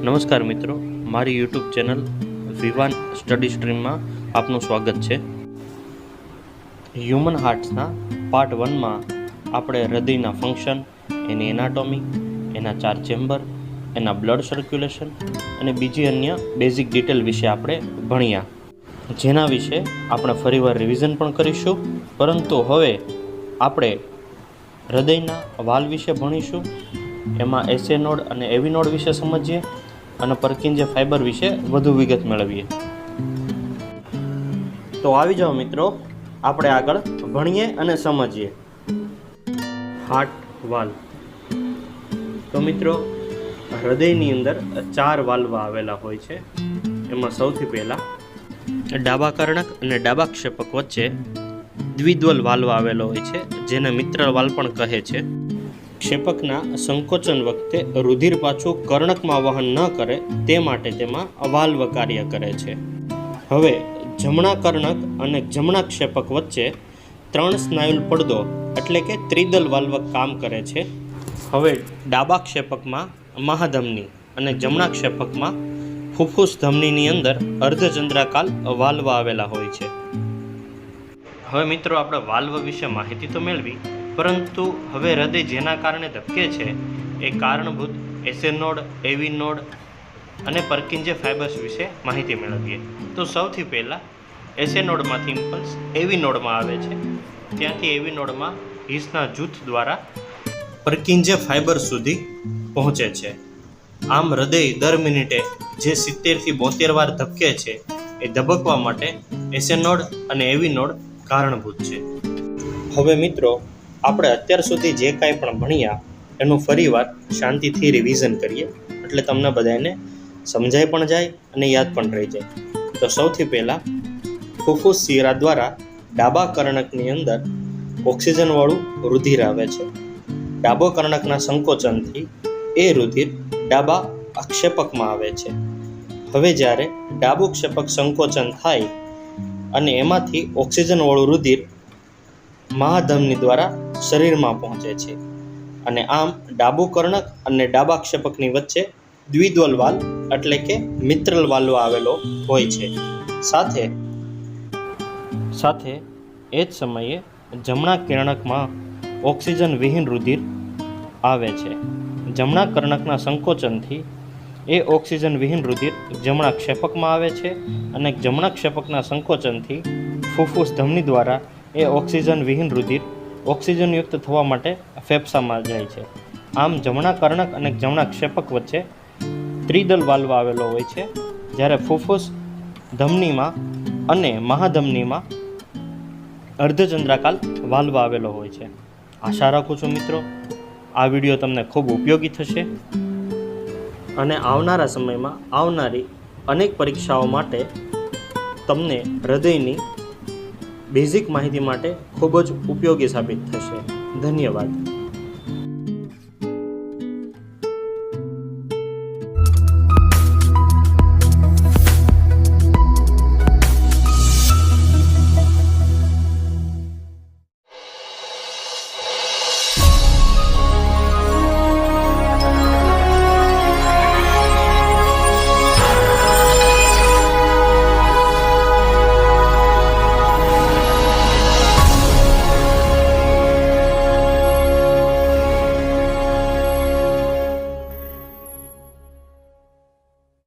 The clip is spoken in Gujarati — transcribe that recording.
નમસ્કાર મિત્રો, મારી યુટ્યુબ ચેનલ વિવાન સ્ટડી સ્ટ્રીમમાં આપનું સ્વાગત છે. હ્યુમન હાર્ટ્સના પાર્ટ 1માં આપણે હૃદયના ફંક્શન, એની એનાટોમી, એના 4 ચેમ્બર, એના બ્લડ સર્ક્યુલેશન અને બીજી અન્ય બેઝિક ડિટેલ વિશે આપણે ભણ્યા, જેના વિશે આપણે ફરીવાર રિવિઝન પણ કરીશું. પરંતુ હવે આપણે હૃદયના વાલ વિશે ભણીશું. એમાં એસએ નોડ અને એવી નોડ વિશે સમજીએ અને પર્કિન્જે ફાઇબર વિશે વધુ વિગત મેળવીએ. તો આવી જાઓ મિત્રો, આપણે આગળ ભણીએ અને સમજીએ. Heart valve. તો મિત્રો, હૃદયની અંદર 4 વાલ્વ આવેલા હોય છે. એમાં સૌથી પહેલાં ડાબા કર્ણક અને ડાબા ક્ષેપક વચ્ચે દ્વિદ્વલ વાલ્વ આવેલો હોય છે, જેને મિત્રલ વાલ્વ પણ કહે છે. ક્ષેપકના સંકોચન વખતે રુધિર પાછું કર્ણકમાં વહન ન કરે તે માટે તેમાં વાલ્વ કાર્ય કરે છે. હવે જમણા કર્ણક અને જમણા ક્ષેપક વચ્ચે 3 સ્નાયુલ પડદો એટલે કે ત્રિદલ વાલ્વ કામ કરે છે. હવે ડાબા ક્ષેપકમાં મહાધમની અને જમણા ક્ષેપકમાં ફુફ્ફુસ ધમનીની અંદર અર્ધચંદ્રાકાર વાલ્વ આવેલા હોય છે. હવે મિત્રો, આપણે વાલ્વ વિશે માહિતી તો મેળવી, પરંતુ હવે હૃદય જેના કારણે ધબકે છે એ કારણભૂત એસએ નોડ, એવી નોડ અને પર્કિન્જે ફાઇબર્સ વિશે માહિતી મેળવીએ. તો સૌથી પહેલાં એસએ નોડમાંથી ઇમ્પલ્સ એવી નોડમાં આવે છે. ત્યાંથી એવી નોડમાં હિસના જૂથ દ્વારા પર્કિન્જે ફાઇબર્સ સુધી પહોંચે છે. આમ હૃદય દર મિનિટે જે 70થી 72 વાર ધબકે છે એ ધબકવા માટે એસએ નોડ અને એવી નોડ કારણભૂત છે. હવે મિત્રો, આપણે અત્યાર સુધી જે કાંઈ પણ ભણ્યા એનું ફરીવાર શાંતિથી રિવિઝન કરીએ, એટલે તમને બધાને સમજાય પણ જાય અને યાદ પણ રહી જાય. તો સૌથી પહેલાં ફુફ્ફુસ શિરા દ્વારા ડાબા કર્ણકની અંદર ઓક્સિજનવાળું રુધિર આવે છે. ડાબો કર્ણકના સંકોચનથી એ રુધિર ડાબા ક્ષેપકમાં આવે છે. હવે જ્યારે ડાબું ક્ષેપક સંકોચન થાય અને એમાંથી ઓક્સિજનવાળું રુધિર મહાધમની દ્વારા શરીરમાં પહોંચે છે, અને આમ ડાબું કર્ણક અને ડાબા ક્ષેપકની વચ્ચે દ્વિદ્વલ વાલ્વ એટલે કે મિત્રલ વાલ્વ આવેલો હોય છે. સાથે એ જ સમયે જમણા કર્ણકમાં ઓક્સિજન વિહીન રુધિર આવે છે. જમણા કર્ણકના સંકોચનથી એ ઓક્સિજન વિહીન રુધિર જમણા ક્ષેપકમાં આવે છે, અને જમણા ક્ષેપકના સંકોચનથી ફુફ્ફુસ ધમની દ્વારા એ ઓક્સિજન વિહીન રુધિર ઓક્સિજનયુક્ત થવા માટે ફેફસામાં જાય છે. આમ જમણા કર્ણક અને જમણા ક્ષેપક વચ્ચે ત્રિદલ વાલ્વ આવેલો હોય છે, જ્યારે ફુફ્ફુસ ધમનીમાં અને મહાધમનીમાં અર્ધચંદ્રાકાર વાલ્વ આવેલો હોય છે. આશા રાખું છું મિત્રો, આ વિડીયો તમને ખૂબ ઉપયોગી થશે અને આવનારા સમયમાં આવનારી અનેક પરીક્ષાઓ માટે તમને હૃદયની બેઝિક માહિતી માટે ખૂબ જ ઉપયોગી સાબિત થશે. ધન્યવાદ.